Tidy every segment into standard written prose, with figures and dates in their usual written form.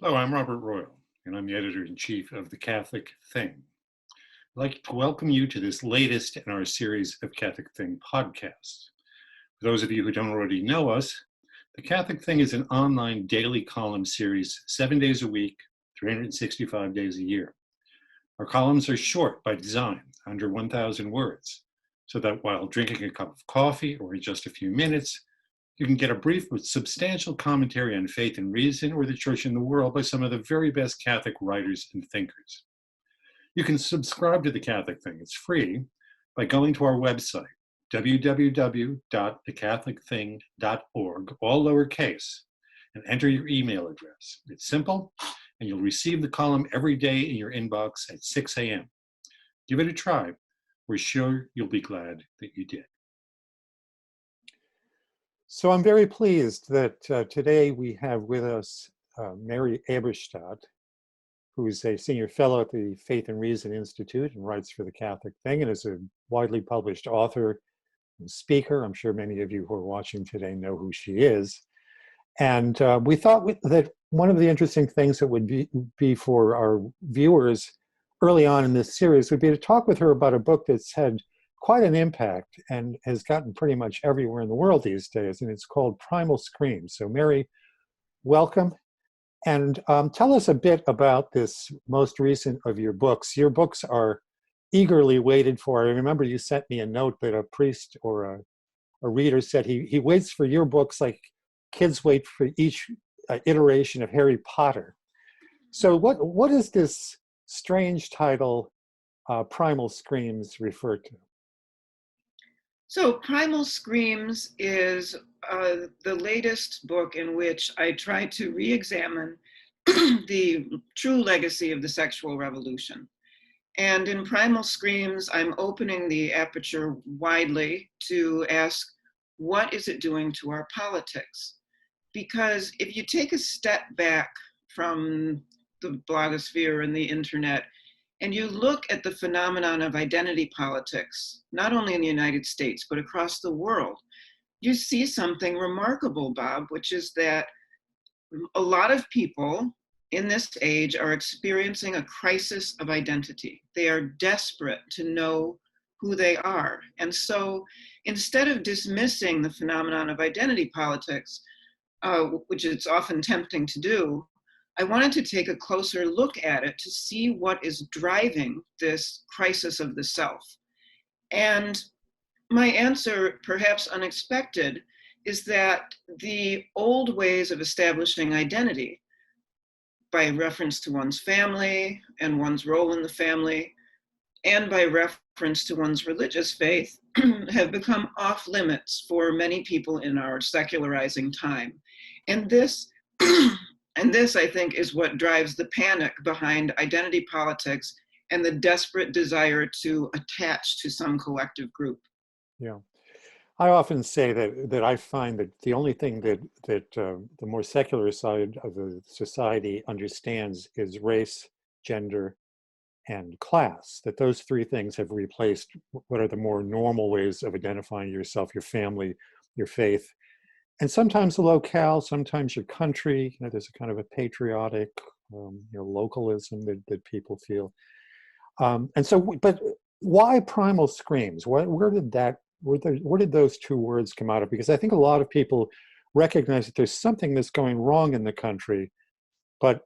Hello, I'm Robert Royal, and I'm the editor-in-chief of The Catholic Thing. I'd like to welcome you to this latest in our series of Catholic Thing podcasts. For those of you who don't already know us, The Catholic Thing is an online daily column series, 7 days a week, 365 days a year. Our columns are short by design, under 1,000 words, so that while drinking a cup of coffee or in just a few minutes, you can get a brief but substantial commentary on faith and reason or the church and the world by some of the very best Catholic writers and thinkers. You can subscribe to The Catholic Thing. It's free by going to our website, www.thecatholicthing.org, all lowercase, and enter your email address. It's simple, and you'll receive the column every day in your inbox at 6 a.m. Give it a try. We're sure you'll be glad that you did. So I'm very pleased that today we have with us Mary Eberstadt, who is a senior fellow at the Faith and Reason Institute and writes for The Catholic Thing and is a widely published author and speaker. I'm sure many of you who are watching today know who she is. And we thought that one of the interesting things that would be for our viewers early on in this series would be to talk with her about a book that's had quite an impact and has gotten pretty much everywhere in the world these days, and it's called Primal Screams. So Mary, welcome, and tell us a bit about this most recent of your books. Your books are eagerly waited for. I remember you sent me a note that a priest or a reader said he waits for your books like kids wait for each iteration of Harry Potter. So what is this strange title, Primal Screams, refer to? So Primal Screams is the latest book in which I try to re-examine the true legacy of the sexual revolution. And in Primal Screams, I'm opening the aperture widely to ask, what is it doing to our politics? Because if you take a step back from the blogosphere and the internet, and you look at the phenomenon of identity politics, not only in the United States, but across the world, you see something remarkable, Bob, which is that a lot of people in this age are experiencing a crisis of identity. They are desperate to know who they are. And so instead of dismissing the phenomenon of identity politics, which it's often tempting to do, I wanted to take a closer look at it to see what is driving this crisis of the self. And my answer, perhaps unexpected, is that the old ways of establishing identity, by reference to one's family and one's role in the family, and by reference to one's religious faith, have become off limits for many people in our secularizing time. And this I think, is what drives the panic behind identity politics and the desperate desire to attach to some collective group. Yeah, I often say that I find that the only thing that the more secular side of the society understands is race, gender, and class. That those three things have replaced what are the more normal ways of identifying yourself: your family, your faith, and sometimes the locale, sometimes your country. There's a kind of a patriotic, localism that people feel. And so, but why Primal Screams? Where did those two words come out of? Because I think a lot of people recognize that there's something that's going wrong in the country, but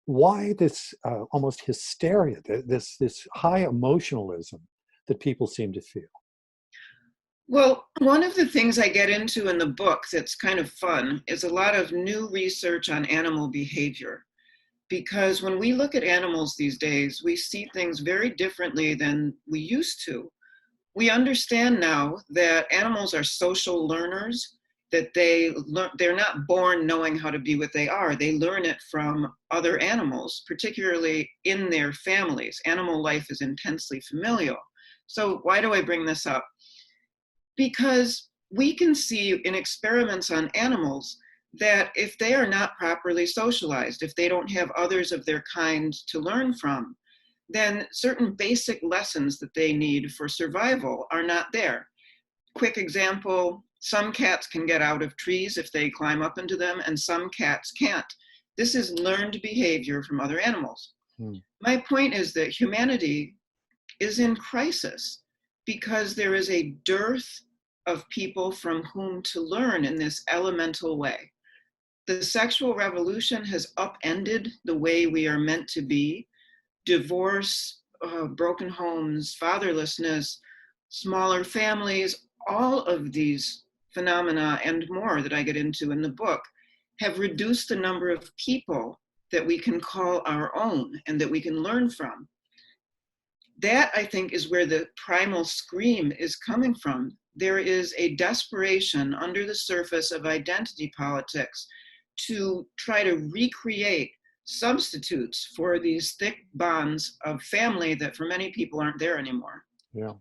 why this almost hysteria, this high emotionalism that people seem to feel? Well, one of the things I get into in the book that's kind of fun is a lot of new research on animal behavior. Because when we look at animals these days, we see things very differently than we used to. We understand now that animals are social learners, that they're not born knowing how to be what they are. They learn it from other animals, particularly in their families. Animal life is intensely familial. So why do I bring this up? Because we can see in experiments on animals that if they are not properly socialized, if they don't have others of their kind to learn from, then certain basic lessons that they need for survival are not there. Quick example, some cats can get out of trees if they climb up into them, and some cats can't. This is learned behavior from other animals. Hmm. My point is that humanity is in crisis because there is a dearth of people from whom to learn in this elemental way. The sexual revolution has upended the way we are meant to be. Divorce, broken homes, fatherlessness, smaller families, all of these phenomena and more that I get into in the book have reduced the number of people that we can call our own and that we can learn from. That, I think, is where the primal scream is coming from. There is a desperation under the surface of identity politics to try to recreate substitutes for these thick bonds of family that for many people aren't there anymore. Yeah.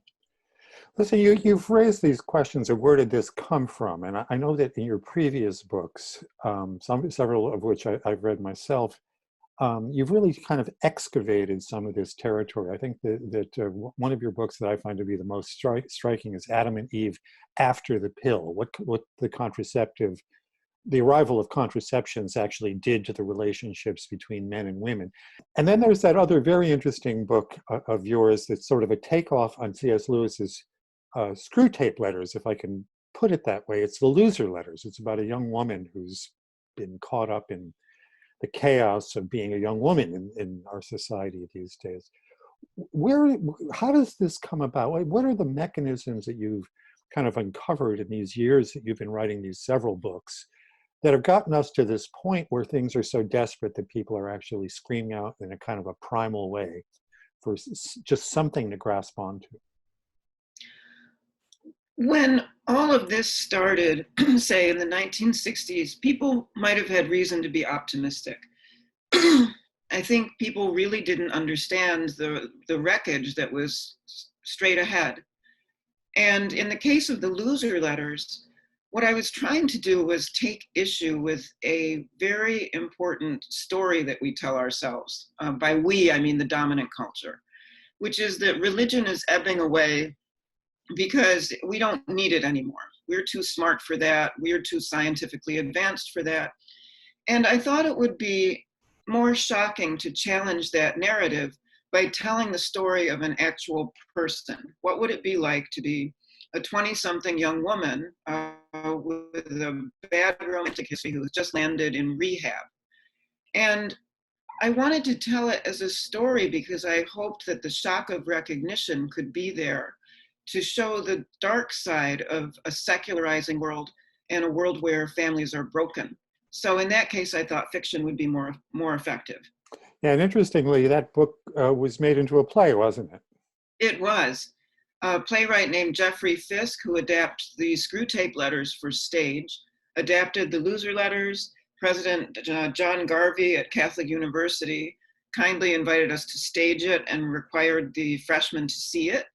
Listen, you've raised these questions of where did this come from? And I know that in your previous books, several of which I've read myself, you've really kind of excavated some of this territory. I think that one of your books that I find to be the most striking is Adam and Eve After the Pill, what the arrival of contraceptions actually did to the relationships between men and women. And then there's that other very interesting book of yours that's sort of a takeoff on C.S. Lewis's Screw Tape Letters, if I can put it that way. It's the Loser Letters. It's about a young woman who's been caught up in the chaos of being a young woman in our society these days. How does this come about? What are the mechanisms that you've kind of uncovered in these years that you've been writing these several books that have gotten us to this point where things are so desperate that people are actually screaming out in a kind of a primal way for just something to grasp onto? When all of this started, say in the 1960s, people might have had reason to be optimistic. I think people really didn't understand the wreckage that was straight ahead. And in the case of the Loser Letters, what I was trying to do was take issue with a very important story that we tell ourselves. By we, I mean the dominant culture, which is that religion is ebbing away because we don't need it anymore. We're too smart for that. We're too scientifically advanced for that. And I thought it would be more shocking to challenge that narrative by telling the story of an actual person. What would it be like to be a 20-something young woman with a bad romantic history who has just landed in rehab? And I wanted to tell it as a story because I hoped that the shock of recognition could be there to show the dark side of a secularizing world and a world where families are broken. So in that case, I thought fiction would be more effective. Yeah, and interestingly, that book was made into a play, wasn't it? It was. A playwright named Jeffrey Fisk, who adapted the Screw Tape Letters for stage, adapted the Loser Letters. President John Garvey at Catholic University kindly invited us to stage it and required the freshmen to see it.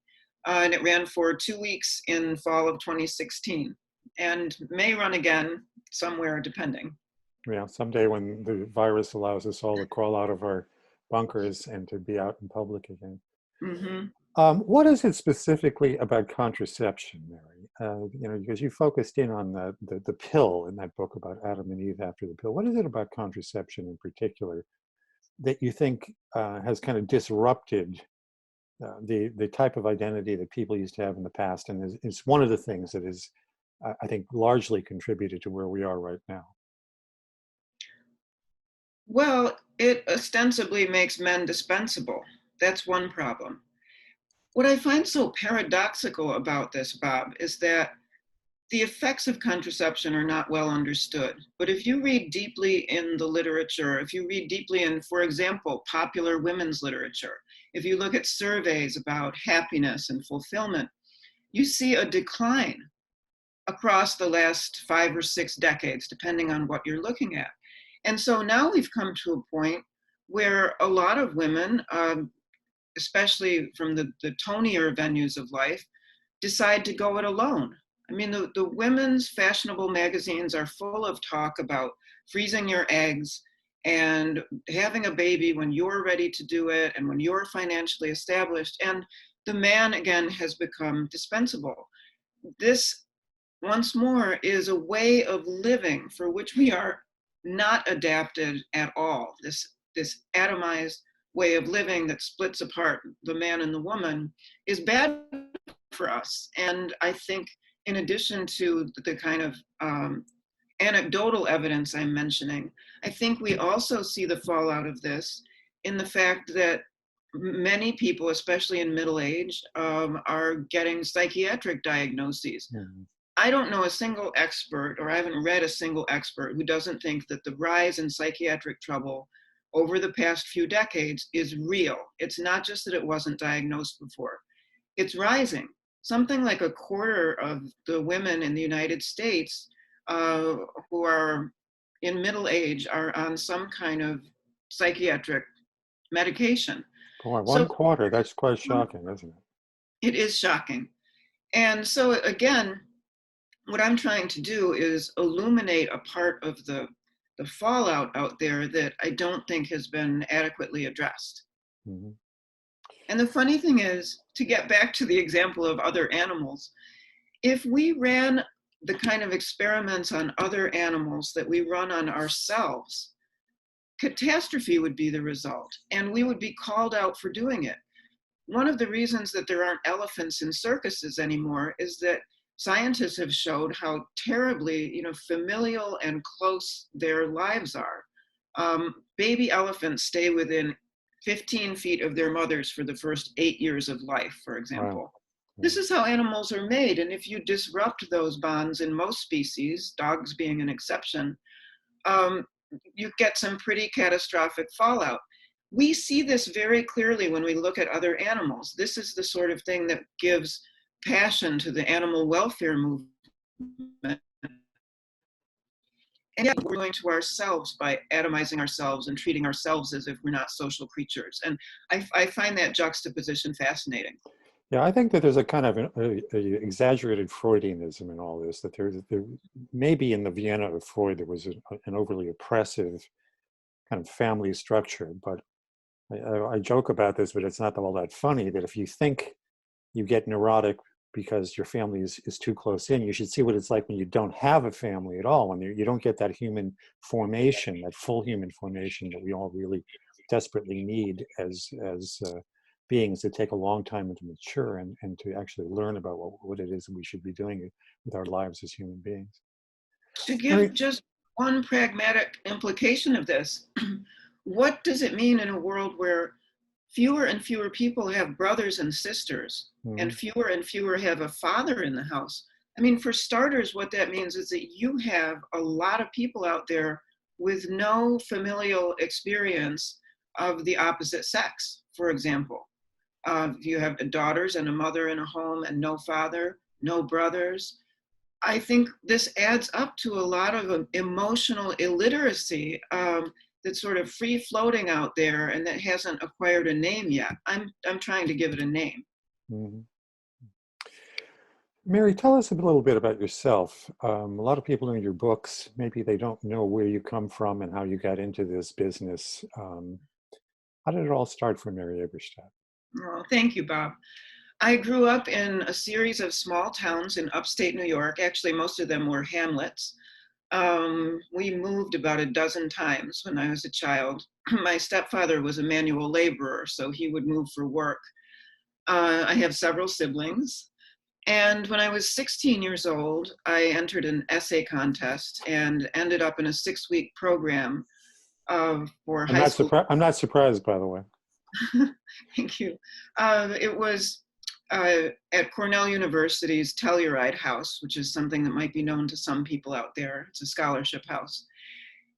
And it ran for 2 weeks in fall of 2016 and may run again somewhere, depending. Yeah, someday when the virus allows us all to crawl out of our bunkers and to be out in public again. Mm-hmm. What is it specifically about contraception, Mary? Because you focused in on the pill in that book about Adam and Eve After the Pill. What is it about contraception in particular that you think has kind of disrupted the type of identity that people used to have in the past, and is one of the things that is, I think, largely contributed to where we are right now? Well, it ostensibly makes men dispensable. That's one problem. What I find so paradoxical about this, Bob, is that the effects of contraception are not well understood. But if you read deeply in the literature, if you read deeply in, for example, popular women's literature, if you look at surveys about happiness and fulfillment, you see a decline across the last 5 or 6 decades, depending on what you're looking at. And so now we've come to a point where a lot of women, especially from the tonier venues of life, decide to go it alone. I mean, the women's fashionable magazines are full of talk about freezing your eggs and having a baby when you're ready to do it and when you're financially established. And the man, again, has become dispensable. This, once more, is a way of living for which we are not adapted at all. This atomized way of living that splits apart the man and the woman is bad for us. And I think in addition to the kind of anecdotal evidence I'm mentioning, I think we also see the fallout of this in the fact that many people, especially in middle age, are getting psychiatric diagnoses. Mhm. I don't know a single expert, or I haven't read a single expert who doesn't think that the rise in psychiatric trouble over the past few decades is real. It's not just that it wasn't diagnosed before, it's rising. Something like a quarter of the women in the United States who are in middle age are on some kind of psychiatric medication. Boy, So 1/4, that's quite shocking, isn't it? it is shocking. And so again, what I'm trying to do is illuminate a part of the fallout out there that I don't think has been adequately addressed. Mhm. And the funny thing is, to get back to the example of other animals, if we ran the kind of experiments on other animals that we run on ourselves, catastrophe would be the result, and we would be called out for doing it. One of the reasons that there aren't elephants in circuses anymore is that scientists have showed how terribly, familial and close their lives are. Baby elephants stay within 15 feet of their mothers for the first 8 years of life, for example. Wow. This is how animals are made. And if you disrupt those bonds in most species, dogs being an exception, you get some pretty catastrophic fallout. We see this very clearly when we look at other animals. This is the sort of thing that gives passion to the animal welfare movement. And yet we're doing to ourselves by atomizing ourselves and treating ourselves as if we're not social creatures. And I find that juxtaposition fascinating. Yeah, I think that there's a kind of a exaggerated Freudianism in all this, that there maybe in the Vienna of Freud, there was an overly oppressive kind of family structure. But I joke about this, but it's not all that funny, that if you think you get neurotic because your family is too close in, you should see what it's like when you don't have a family at all, when you don't get that human formation, that full human formation that we all really desperately need as beings that take a long time to mature and to actually learn about what it is that we should be doing with our lives as human beings. To Mary, give just one pragmatic implication of this, what does it mean in a world where fewer and fewer people have brothers and sisters, and fewer have a father in the house? I mean, for starters, what that means is that you have a lot of people out there with no familial experience of the opposite sex, for example. You have daughters and a mother in a home and no father, no brothers. I think this adds up to a lot of emotional illiteracy that's sort of free floating out there and that hasn't acquired a name yet. I'm trying to give it a name. mm-hmm. Mary, tell us a little bit about yourself. A lot of people in your books, maybe they don't know where you come from and how you got into this business. How did it all start for Mary Eberstadt? Oh, thank you, Bob. I grew up in a series of small towns in upstate New York. Actually, most of them were hamlets. We moved about a dozen times when I was a child. My stepfather was a manual laborer, so he would move for work. I have several siblings. And when I was 16 years old, I entered an essay contest and ended up in a 6-week program for high school. I'm not surprised, by the way. Thank you. It was at Cornell University's Telluride House, which is something that might be known to some people out there. It's a scholarship house.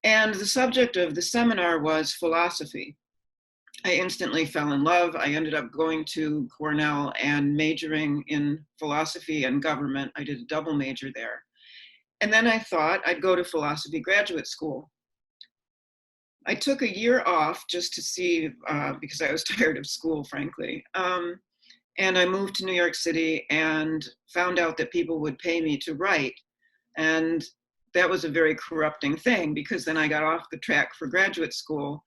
And the subject of the seminar was philosophy. I instantly fell in love. I ended up going to Cornell and majoring in philosophy and government. I did a double major there. And then I thought I'd go to philosophy graduate school. I took a year off just to see, because I was tired of school, frankly. And I moved to New York City and found out that people would pay me to write. And that was a very corrupting thing, because then I got off the track for graduate school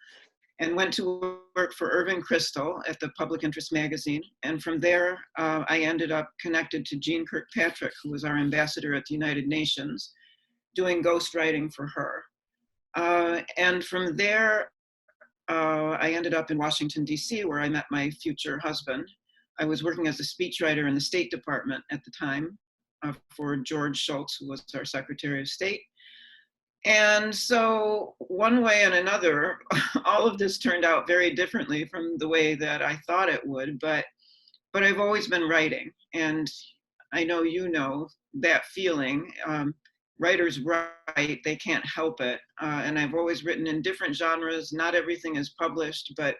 and went to work for Irving Kristol at the Public Interest magazine. And from there, I ended up connected to Jean Kirkpatrick, who was our ambassador at the United Nations, doing ghostwriting for her. And from there, I ended up in Washington, D.C., where I met my future husband. I was working as a speechwriter in the State Department at the time for George Shultz, who was our Secretary of State. And so one way and another, all of this turned out very differently from the way that I thought it would, but I've always been writing. And I know you know that feeling. Writers write, they can't help it. And I've always written in different genres. Not everything is published, but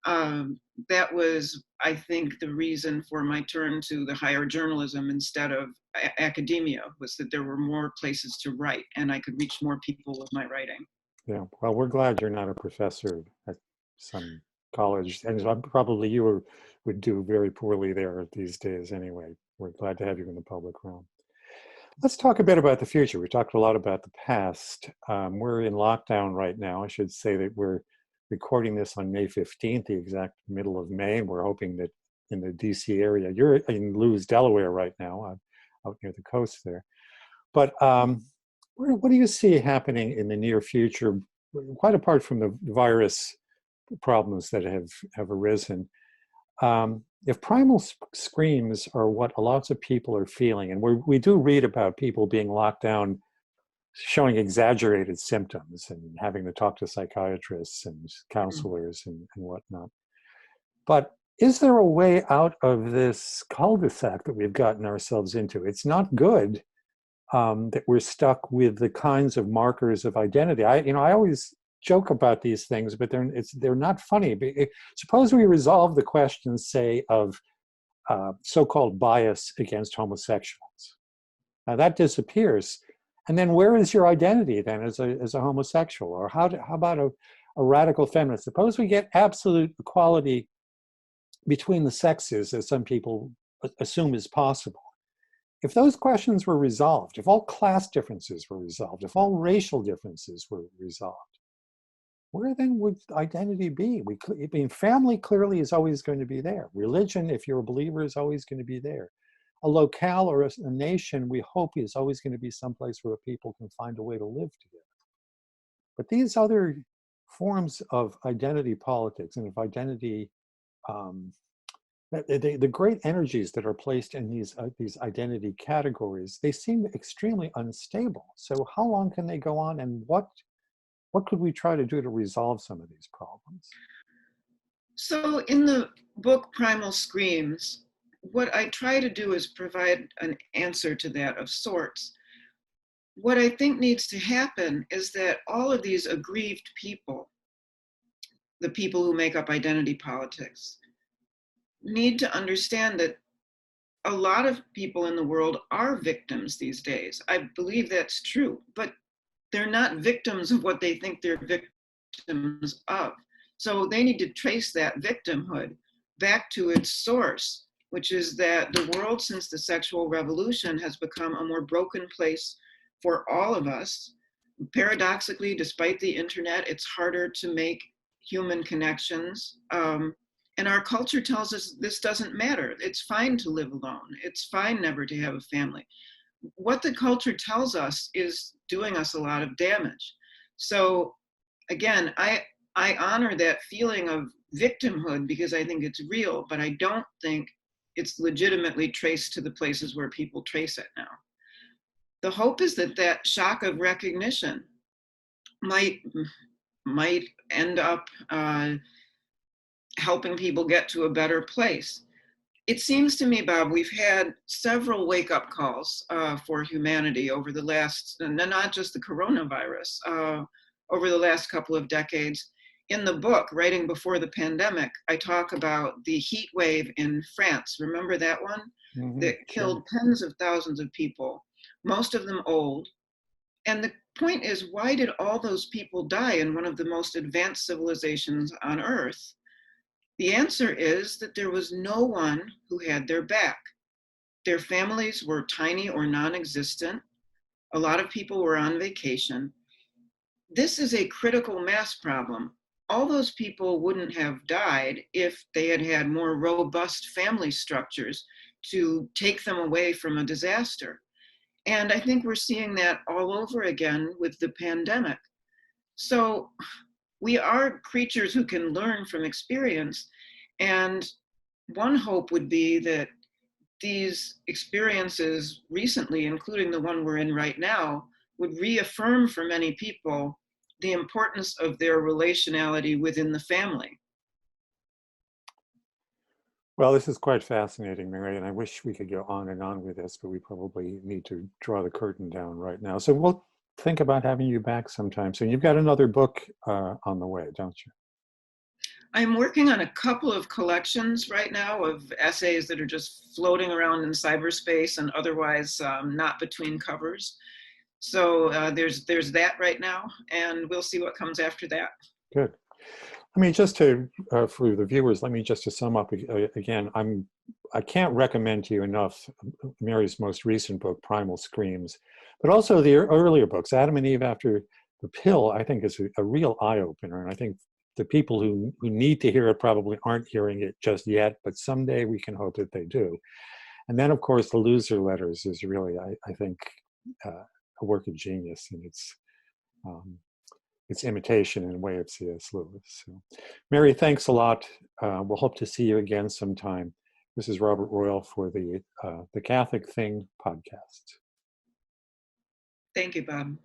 that was, I think, the reason for my turn to the higher journalism instead of academia, was that there were more places to write and I could reach more people with my writing. Yeah, well, we're glad you're not a professor at some college, and probably you would do very poorly there these days anyway. We're glad to have you in the public realm. Let's talk a bit about the future. We talked a lot about the past. We're in lockdown right now. I should say that we're recording this on May 15th, the exact middle of May. We're hoping that in the DC area, you're in Lewes, Delaware right now, out near the coast there. But what do you see happening in the near future, quite apart from the virus problems that have arisen? If primal screams are what lots of people are feeling, and we do read about people being locked down, showing exaggerated symptoms and having to talk to psychiatrists and counselors and whatnot. But is there a way out of this cul-de-sac that we've gotten ourselves into? It's not good that we're stuck with the kinds of markers of identity. I always joke about these things, but they're not funny. Suppose we resolve the question, say, of so-called bias against homosexuals. Now that disappears. And then where is your identity then as a homosexual? Or how about a radical feminist? Suppose we get absolute equality between the sexes, as some people assume is possible. If those questions were resolved, if all class differences were resolved, if all racial differences were resolved, where then would identity be? I mean, family clearly is always going to be there. Religion, if you're a believer, is always going to be there. A locale or a nation, we hope, is always going to be someplace where people can find a way to live together. But these other forms of identity politics and of identity, the great energies that are placed in these identity categories, they seem extremely unstable. So how long can they go on, and what could we try to do to resolve some of these problems? So in the book Primal Screams, what I try to do is provide an answer to that of sorts. What I think needs to happen is that all of these aggrieved people, the people who make up identity politics, need to understand that a lot of people in the world are victims these days. I believe that's true, but they're not victims of what they think they're victims of. So they need to trace that victimhood back to its source, which is that the world since the sexual revolution has become a more broken place for all of us. Paradoxically, despite the internet, it's harder to make human connections. And our culture tells us this doesn't matter. It's fine to live alone. It's fine never to have a family. What the culture tells us is doing us a lot of damage. So again, I honor that feeling of victimhood because I think it's real, but I don't think it's legitimately traced to the places where people trace it now. The hope is that that shock of recognition might end up helping people get to a better place. It seems to me, Bob, we've had several wake-up calls for humanity over the last, not just the coronavirus, over the last couple of decades. In the book, Writing Before the Pandemic, I talk about the heat wave in France. Remember that one? Mm-hmm, that killed tens of thousands of people, most of them old. And the point is, why did all those people die in one of the most advanced civilizations on Earth? The answer is that there was no one who had their back. Their families were tiny or non-existent. A lot of people were on vacation. This is a critical mass problem. All those people wouldn't have died if they had had more robust family structures to take them away from a disaster. And I think we're seeing that all over again with the pandemic. So we are creatures who can learn from experience. And one hope would be that these experiences recently, including the one we're in right now, would reaffirm for many people the importance of their relationality within the family. Well, this is quite fascinating, Mary, and I wish we could go on and on with this, but we probably need to draw the curtain down right now. So we'll think about having you back sometime soon. You've got another book on the way, don't you? I'm working on a couple of collections right now of essays that are just floating around in cyberspace and otherwise not between covers. So there's that right now, and we'll see what comes after that. Good. I mean, just to, for the viewers, let me just to sum up again, I can't recommend to you enough Mary's most recent book, Primal Screams, but also the earlier books, Adam and Eve After the Pill, I think is a real eye-opener. And I think the people who need to hear it probably aren't hearing it just yet, but someday we can hope that they do. And then, of course, The Loser Letters is really, I think, a work of genius in its imitation in a way of C.S. Lewis. So, Mary, thanks a lot. We'll hope to see you again sometime. This is Robert Royal for the Catholic Thing podcast. Thank you, Bob.